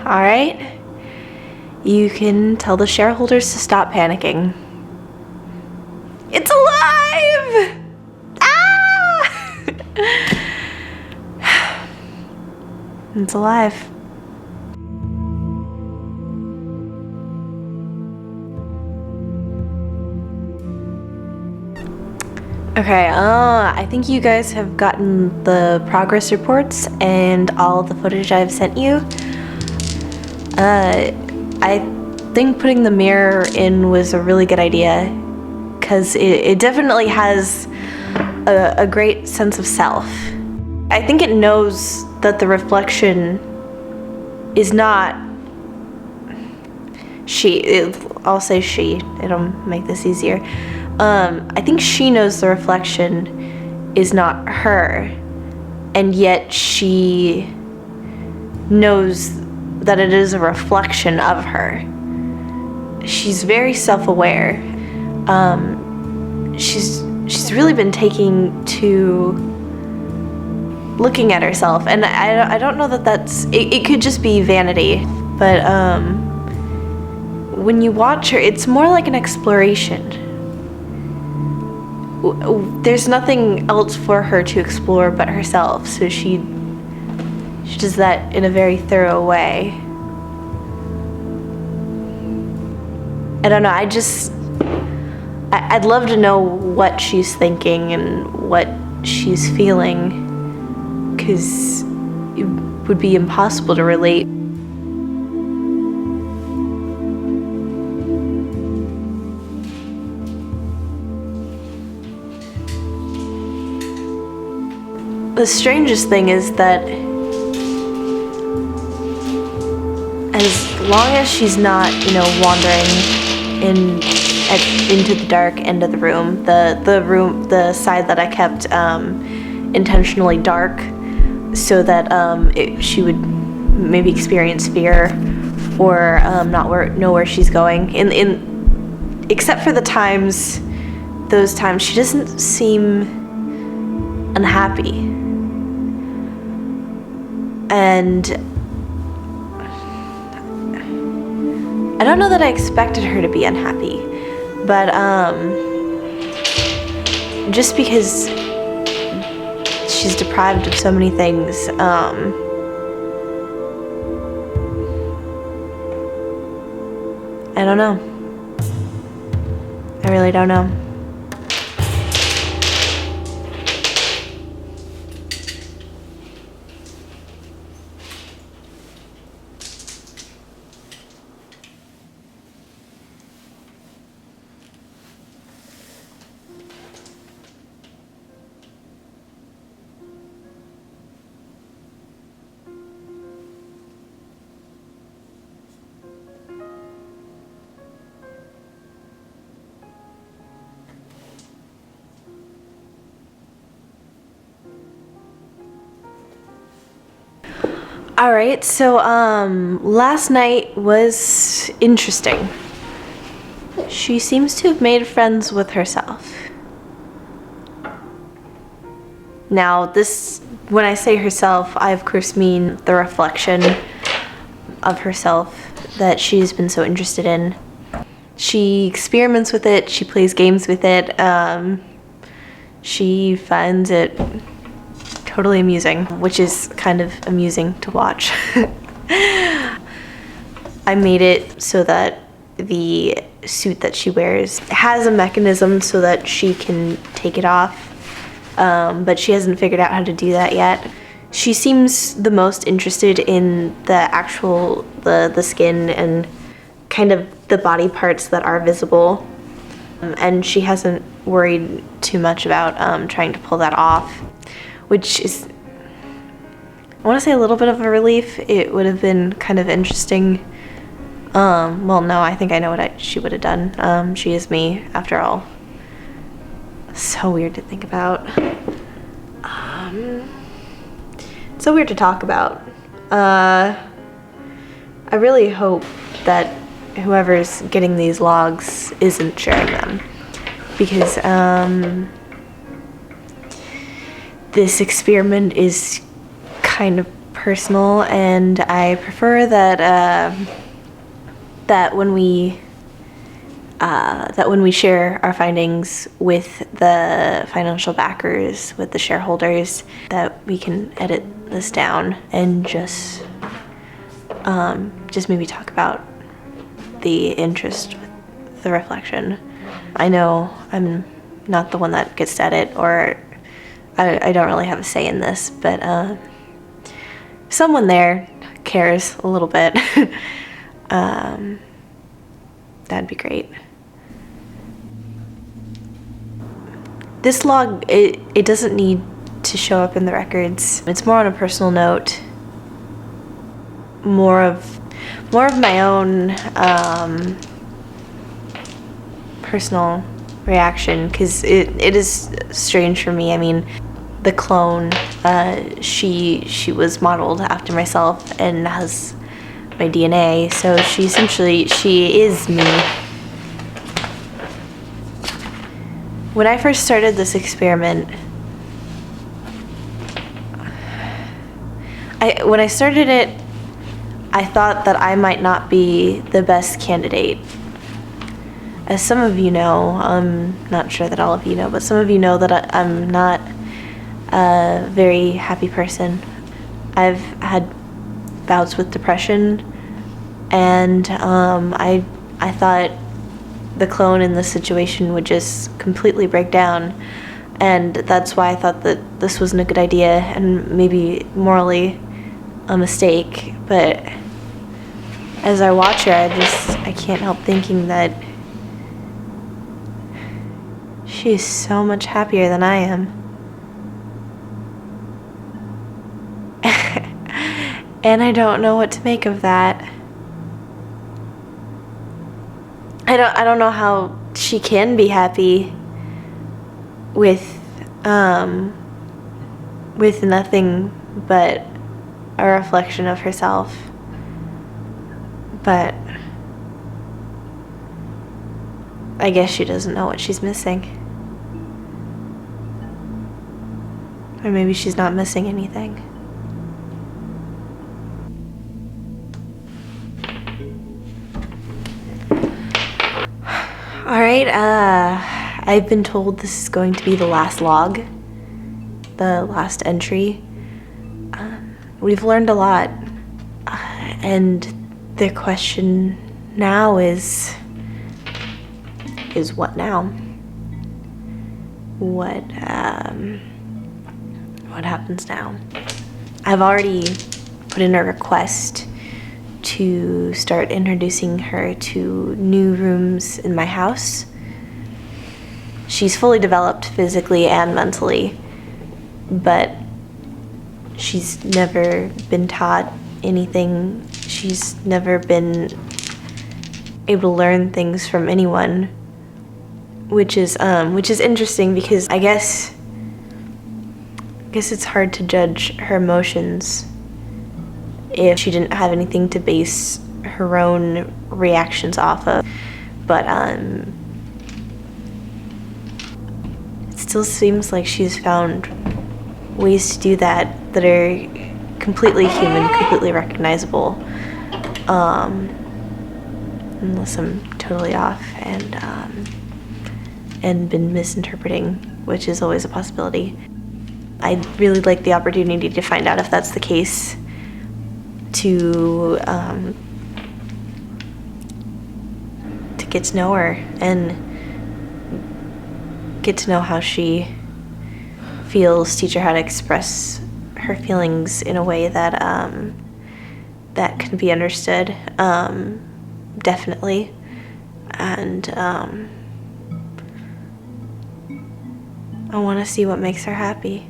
all right? You can tell the shareholders to stop panicking. It's alive! Ah! It's alive. Okay, I think you guys have gotten the progress reports and all the footage I've sent you. I think putting the mirror in was a really good idea, because it definitely has a great sense of self. I think it knows that the reflection is not she. I'll say she. It'll make this easier. I think she knows the reflection is not her, and yet she knows that it is a reflection of her. She's very self-aware. She's really been taking to looking at herself, and I don't know that that's it could just be vanity, but when you watch her, it's more like an exploration. There's nothing else for her to explore but herself, so she does that in a very thorough way. I don't know, I'd love to know what she's thinking and what she's feeling, because it would be impossible to relate. The strangest thing is that as long as she's not, wandering into the dark end of the room, the side that I kept intentionally dark, so that she would maybe experience fear or not know where she's going. Except for those times she doesn't seem unhappy. And I don't know that I expected her to be unhappy, but just because she's deprived of so many things, I don't know. I really don't know. Alright, so last night was interesting. She seems to have made friends with herself. Now, when I say herself, I of course mean the reflection of herself that she's been so interested in. She experiments with it, she plays games with it, she finds it totally amusing, which is kind of amusing to watch. I made it so that the suit that she wears has a mechanism so that she can take it off, but she hasn't figured out how to do that yet. She seems the most interested in the skin and kind of the body parts that are visible, and she hasn't worried too much about trying to pull that off, which is, I want to say, a little bit of a relief. It would have been kind of interesting. Well, no, I think I know what she would have done. She is me, after all. So weird to think about. So weird to talk about. I really hope that whoever's getting these logs isn't sharing them, because this experiment is kind of personal, and I prefer that when we share our findings with the financial backers, with the shareholders, that we can edit this down and just maybe talk about the interest with the reflection. I know I'm not the one that gets to edit, or I don't really have a say in this, but someone there cares a little bit. That'd be great. This log, it doesn't need to show up in the records. It's more on a personal note, more of my own personal reaction, because it is strange for me. I mean, the clone, she was modeled after myself and has my DNA, so she is me. When I first started this experiment, when I started it, I thought that I might not be the best candidate. As some of you know, I'm not sure that all of you know, but some of you know that I'm not a very happy person. I've had bouts with depression, and I thought the clone in this situation would just completely break down, and that's why I thought that this wasn't a good idea and maybe morally a mistake. But as I watch her, I can't help thinking that she's so much happier than I am. And I don't know what to make of that. I don't know how she can be happy with nothing but a reflection of herself. But I guess she doesn't know what she's missing. Or maybe she's not missing anything. Alright, I've been told this is going to be the last log, the last entry. We've learned a lot, and the question now is what now? What happens now? I've already put in a request to start introducing her to new rooms in my house. She's fully developed physically and mentally, but she's never been taught anything. She's never been able to learn things from anyone, which is interesting, because I guess it's hard to judge her emotions if she didn't have anything to base her own reactions off of. But it still seems like she's found ways to do that are completely human, completely recognizable, unless I'm totally off and been misinterpreting, which is always a possibility. I'd really like the opportunity to find out if that's the case, to get to know her and get to know how she feels, teach her how to express her feelings in a way that that can be understood, definitely. And I want to see what makes her happy.